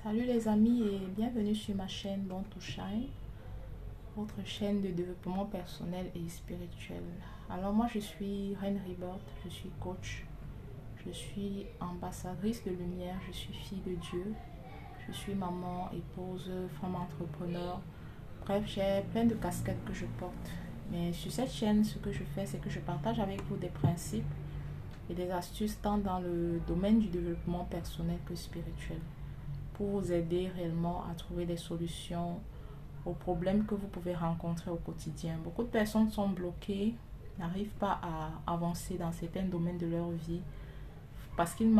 Salut les amis et bienvenue sur ma chaîne Born to Shine, votre chaîne de développement personnel et spirituel. Alors moi je suis Reine Rebirth, je suis coach, je suis ambassadrice de lumière, je suis fille de Dieu, je suis maman, épouse, femme entrepreneur. Bref, j'ai plein de casquettes que je porte. Mais sur cette chaîne, ce que je fais, c'est que je partage avec vous des principes et des astuces tant dans le domaine du développement personnel que spirituel, pour vous aider réellement à trouver des solutions aux problèmes que vous pouvez rencontrer au quotidien. Beaucoup de personnes sont bloquées, n'arrivent pas à avancer dans certains domaines de leur vie parce il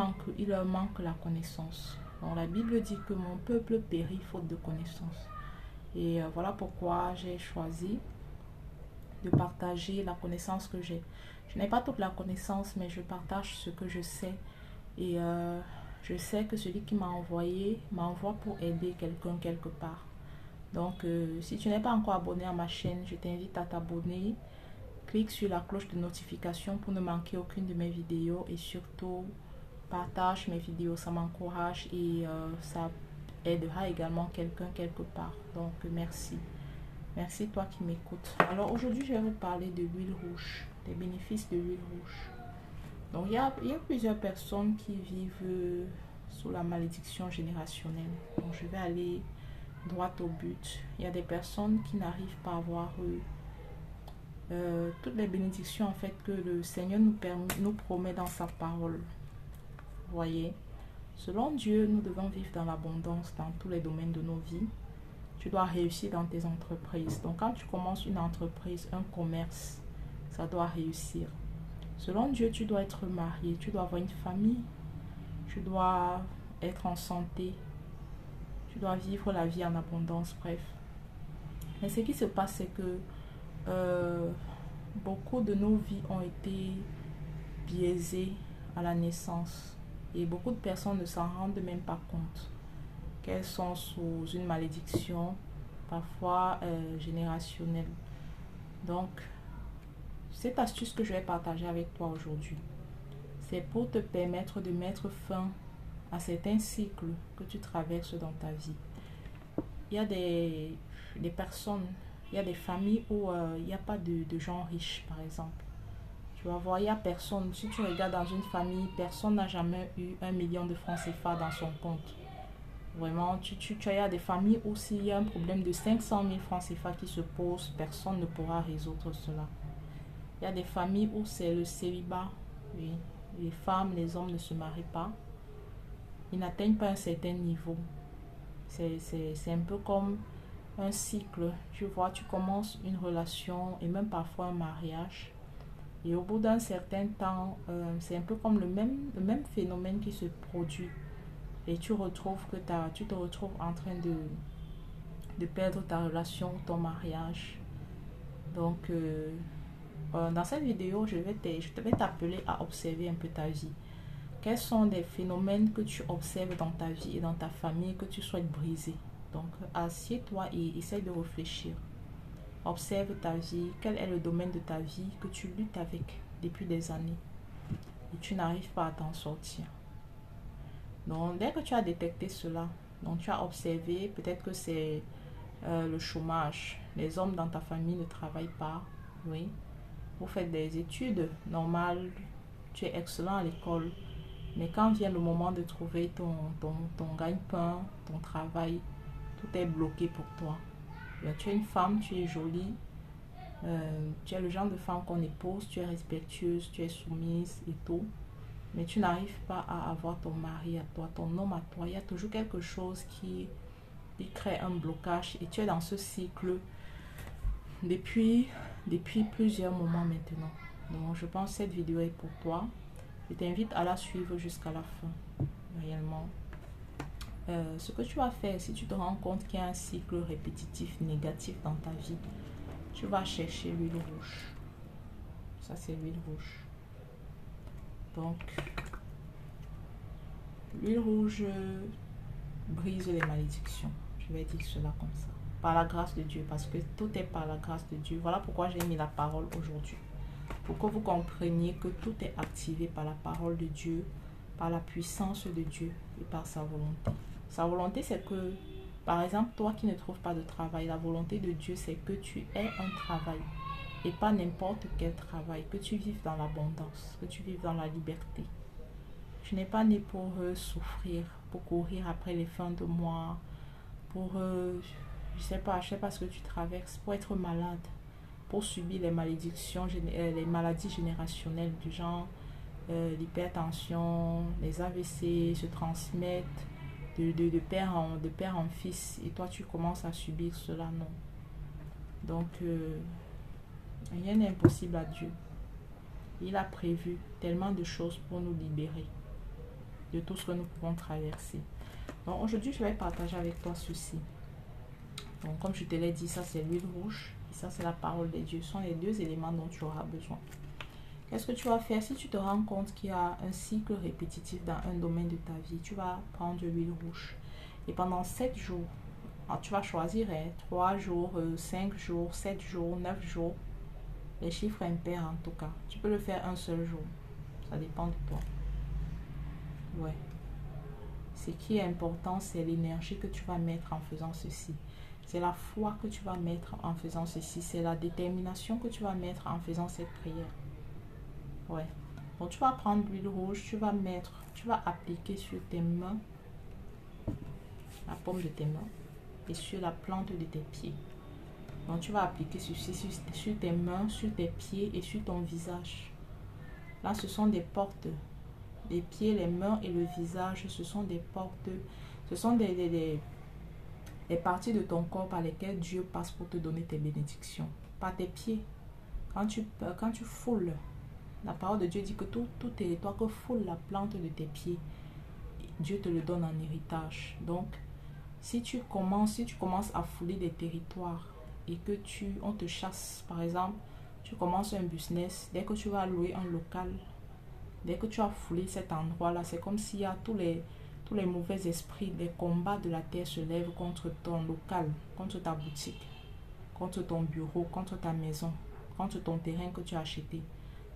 leur manque la connaissance. Donc la Bible dit que mon peuple périt faute de connaissance. Et voilà pourquoi j'ai choisi de partager la connaissance que j'ai. Je n'ai pas toute la connaissance, mais je partage ce que je sais. Et je sais que celui qui m'a envoyé m'envoie pour aider quelqu'un quelque part. Donc, si tu n'es pas encore abonné à ma chaîne, je t'invite à t'abonner. Clique sur la cloche de notification pour ne manquer aucune de mes vidéos. Et surtout, partage mes vidéos. Ça m'encourage et ça aidera également quelqu'un quelque part. Donc, merci. Merci toi qui m'écoutes. Alors, aujourd'hui, je vais vous parler de l'huile rouge, des bénéfices de l'huile rouge. Donc, il y a plusieurs personnes qui vivent sous la malédiction générationnelle. Donc, je vais aller droit au but. Il y a des personnes qui n'arrivent pas à voir toutes les bénédictions en fait que le Seigneur nous promet dans sa parole. Vous voyez, selon Dieu, nous devons vivre dans l'abondance dans tous les domaines de nos vies. Tu dois réussir dans tes entreprises. Donc, quand tu commences une entreprise, un commerce, ça doit réussir. Selon Dieu, tu dois être marié, tu dois avoir une famille, tu dois être en santé, tu dois vivre la vie en abondance, bref. Mais ce qui se passe, c'est que beaucoup de nos vies ont été biaisées à la naissance. Et beaucoup de personnes ne s'en rendent même pas compte qu'elles sont sous une malédiction, parfois générationnelle. Donc, cette astuce que je vais partager avec toi aujourd'hui, c'est pour te permettre de mettre fin à certains cycles que tu traverses dans ta vie. Il y a des personnes, il y a des familles où il n'y a pas de gens riches, par exemple. Tu vas voir, il n'y a personne, si tu regardes dans une famille, personne n'a jamais eu 1 million de francs CFA dans son compte. Vraiment, il y a des familles où s'il y a un problème de 500 000 francs CFA qui se pose, personne ne pourra résoudre cela. Il y a des familles où c'est le célibat. Oui. Les femmes, les hommes ne se marient pas. Ils n'atteignent pas un certain niveau. C'est un peu comme un cycle. Tu vois, tu commences une relation et même parfois un mariage. Et au bout d'un certain temps, c'est un peu comme le même phénomène qui se produit. Et tu te retrouves en train de perdre ta relation, ton mariage. Donc, dans cette vidéo, je vais t'appeler à observer un peu ta vie. Quels sont les phénomènes que tu observes dans ta vie et dans ta famille que tu souhaites briser? Donc, assieds-toi et essaye de réfléchir. Observe ta vie. Quel est le domaine de ta vie que tu luttes avec depuis des années et tu n'arrives pas à t'en sortir? Donc, dès que tu as détecté cela, donc tu as observé, peut-être que c'est le chômage. Les hommes dans ta famille ne travaillent pas. Oui. Vous faites des études normales, tu es excellent à l'école. Mais quand vient le moment de trouver ton gagne-pain, ton travail, tout est bloqué pour toi. Bien, tu es une femme, tu es jolie, tu es le genre de femme qu'on épouse, tu es respectueuse, tu es soumise et tout. Mais tu n'arrives pas à avoir ton mari à toi, ton homme à toi. Il y a toujours quelque chose qui crée un blocage et tu es dans ce cycle depuis plusieurs moments maintenant. Donc, je pense que cette vidéo est pour toi. Je t'invite à la suivre jusqu'à la fin, réellement. Ce que tu vas faire, si tu te rends compte qu'il y a un cycle répétitif négatif dans ta vie, tu vas chercher l'huile rouge. Ça, c'est l'huile rouge. Donc, l'huile rouge brise les malédictions. Je vais dire cela comme ça. Par la grâce de Dieu, parce que tout est par la grâce de Dieu. Voilà pourquoi j'ai mis la parole aujourd'hui. Pour que vous compreniez que tout est activé par la parole de Dieu, par la puissance de Dieu. et par sa volonté. Sa volonté, c'est que, par exemple, toi qui ne trouves pas de travail, la volonté de Dieu, c'est que tu aies un travail et pas n'importe quel travail, que tu vives dans l'abondance, que tu vives dans la liberté. Tu n'es pas né pour souffrir, pour courir après les fins de mois, pour, je sais pas ce que tu traverses, pour être malade, pour subir les malédictions, les maladies générationnelles du genre l'hypertension, les AVC se transmettent de père en fils et toi tu commences à subir cela, non. Donc, rien n'est impossible à Dieu. Il a prévu tellement de choses pour nous libérer de tout ce que nous pouvons traverser. Donc, aujourd'hui, je vais partager avec toi ceci. Donc, comme je te l'ai dit, ça c'est l'huile rouge et ça c'est la parole de Dieu. Ce sont les deux éléments dont tu auras besoin. Qu'est-ce que tu vas faire si tu te rends compte qu'il y a un cycle répétitif dans un domaine de ta vie? Tu vas prendre de l'huile rouge et pendant 7 jours, tu vas choisir 3 jours, 5 jours, 7 jours, 9 jours, les chiffres impairs en tout cas. Tu peux le faire un seul jour, ça dépend de toi. Ouais. Ce qui est important, c'est l'énergie que tu vas mettre en faisant ceci. C'est la foi que tu vas mettre en faisant ceci. C'est la détermination que tu vas mettre en faisant cette prière. Ouais. Donc tu vas prendre l'huile rouge, tu vas appliquer sur tes mains, la paume de tes mains et sur la plante de tes pieds. Donc tu vas appliquer ceci sur tes mains, sur tes pieds et sur ton visage. Là, ce sont des portes. Les pieds, les mains et le visage, ce sont des portes. Ce sont des parties de ton corps par lesquelles Dieu passe pour te donner tes bénédictions. Par tes pieds. Quand tu foules, la parole de Dieu dit que tout territoire que foule la plante de tes pieds, Dieu te le donne en héritage. Donc, si tu commences à fouler des territoires et que on te chasse, par exemple, tu commences un business, dès que tu vas louer un local, dès que tu as foulé cet endroit-là, c'est comme s'il y a tous les mauvais esprits, les combats de la terre se lèvent contre ton local, contre ta boutique, contre ton bureau, contre ta maison, contre ton terrain que tu as acheté.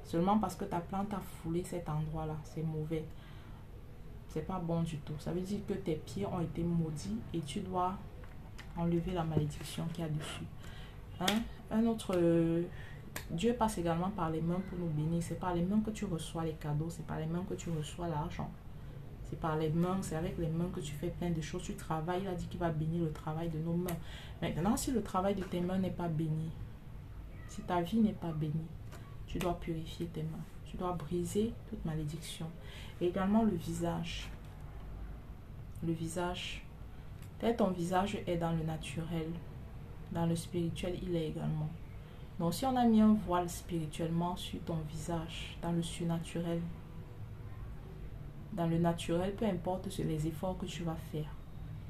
Seulement parce que ta plante a foulé cet endroit-là, c'est mauvais. C'est pas bon du tout. Ça veut dire que tes pieds ont été maudits et tu dois enlever la malédiction qu'il y a dessus. Un autre... Dieu passe également par les mains pour nous bénir. C'est par les mains que tu reçois les cadeaux. C'est par les mains que tu reçois l'argent. C'est par les mains, c'est avec les mains que tu fais plein de choses. Tu travailles, il a dit qu'il va bénir le travail de nos mains. Maintenant, si le travail de tes mains n'est pas béni, si ta vie n'est pas bénie, tu dois purifier tes mains. Tu dois briser toute malédiction. Et également le visage. Le visage. Tel ton visage est dans le naturel. Dans le spirituel, il est également. Donc si on a mis un voile spirituellement sur ton visage, dans le surnaturel, dans le naturel, peu importe les efforts que tu vas faire,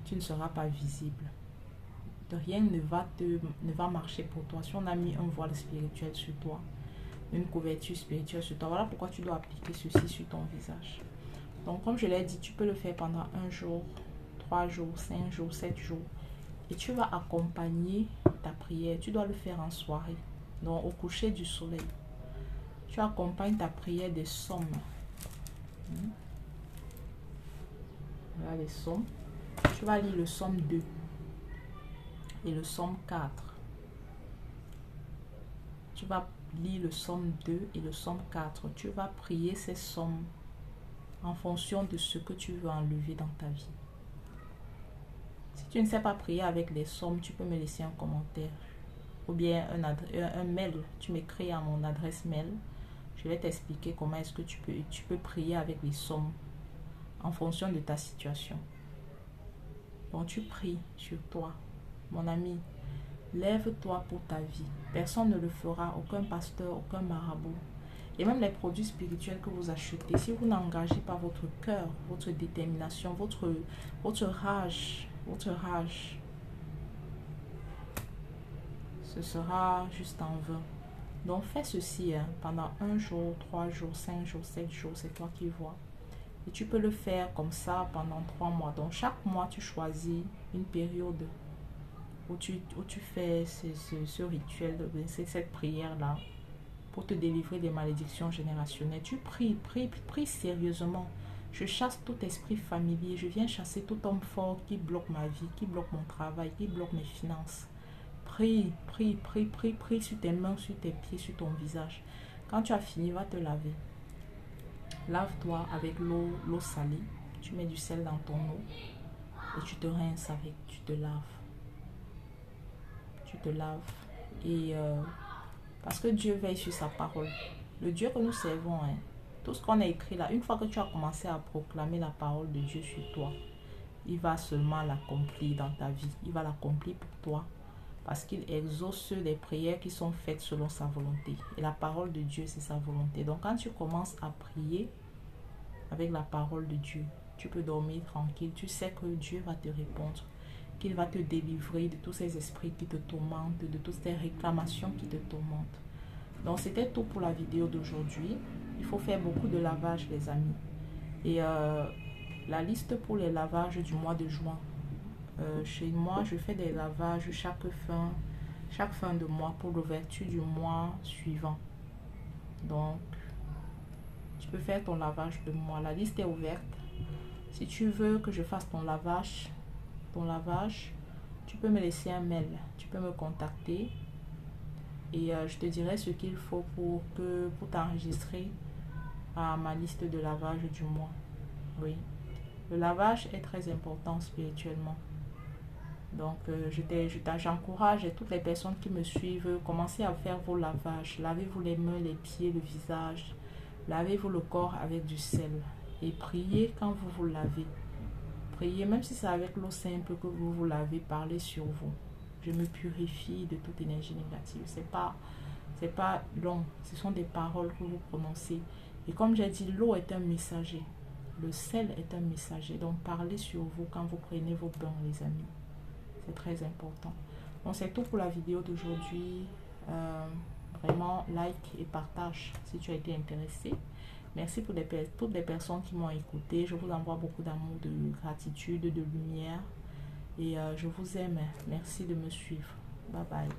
tu ne seras pas visible. Rien ne va marcher pour toi. Si on a mis un voile spirituel sur toi, une couverture spirituelle sur toi, voilà pourquoi tu dois appliquer ceci sur ton visage. Donc comme je l'ai dit, tu peux le faire pendant 1 jour, 3 jours, 5 jours, 7 jours. Et tu vas accompagner ta prière. Tu dois le faire en soirée. Donc au coucher du soleil. Tu accompagnes ta prière des psaumes. Voilà les psaumes. Tu vas lire le psaume 2 et le psaume 4. Tu vas lire le psaume 2 et le psaume 4. Tu vas prier ces psaumes en fonction de ce que tu veux enlever dans ta vie. Si tu ne sais pas prier avec les psaumes, tu peux me laisser un commentaire. Ou bien un mail. Tu m'écris à mon adresse mail. Je vais t'expliquer comment est-ce que tu peux prier avec les psaumes en fonction de ta situation. Donc tu pries sur toi. Mon ami, lève-toi pour ta vie. Personne ne le fera. Aucun pasteur, aucun marabout. Et même les produits spirituels que vous achetez, si vous n'engagez pas votre cœur, votre détermination, votre rage, ce sera juste en vain. Donc fais ceci pendant 1 jour, 3 jours, 5 jours, 7 jours, c'est toi qui vois. Et tu peux le faire comme ça pendant 3 mois. Donc chaque mois, tu choisis une période où tu fais ce rituel, cette prière-là pour te délivrer des malédictions générationnelles. Tu pries sérieusement. Je chasse tout esprit familier. Je viens chasser tout homme fort qui bloque ma vie, qui bloque mon travail, qui bloque mes finances. Prie, prie, prie, prie, prie sur tes mains, sur tes pieds, sur ton visage. Quand tu as fini, va te laver. Lave-toi avec l'eau salée. Tu mets du sel dans ton eau et tu te rinces avec. Tu te laves. Tu te laves. Et parce que Dieu veille sur sa parole. Le Dieu que nous servons, hein, tout ce qu'on a écrit là, une fois que tu as commencé à proclamer la parole de Dieu sur toi, il va seulement l'accomplir dans ta vie. Il va l'accomplir pour toi. Parce qu'il exauce des prières qui sont faites selon sa volonté. Et la parole de Dieu, c'est sa volonté. Donc quand tu commences à prier avec la parole de Dieu, tu peux dormir tranquille. Tu sais que Dieu va te répondre. Qu'il va te délivrer de tous ces esprits qui te tourmentent, de toutes ces réclamations qui te tourmentent. Donc c'était tout pour la vidéo d'aujourd'hui. Il faut faire beaucoup de lavage, les amis. Et la liste pour les lavages du mois de juin. Chez moi, je fais des lavages chaque fin de mois pour l'ouverture du mois suivant. Donc, tu peux faire ton lavage de mois. La liste est ouverte. Si tu veux que je fasse ton lavage, tu peux me laisser un mail. Tu peux me contacter et je te dirai ce qu'il faut pour t'enregistrer à ma liste de lavage du mois. Oui. Le lavage est très important spirituellement. Donc, j'encourage toutes les personnes qui me suivent, commencez à faire vos lavages. Lavez-vous les mains, les pieds, le visage. Lavez-vous le corps avec du sel. Et priez quand vous vous lavez. Priez, même si c'est avec l'eau simple que vous vous lavez, parlez sur vous. Je me purifie de toute énergie négative. C'est pas long. Ce sont des paroles que vous prononcez. Et comme j'ai dit, l'eau est un messager. Le sel est un messager. Donc, parlez sur vous quand vous prenez vos bains, les amis. C'est très important. Donc c'est tout pour la vidéo d'aujourd'hui. Vraiment like et partage si tu as été intéressé. Merci pour toutes les personnes qui m'ont écouté. Je vous envoie beaucoup d'amour, de gratitude, de lumière. Et je vous aime. Merci de me suivre. Bye bye.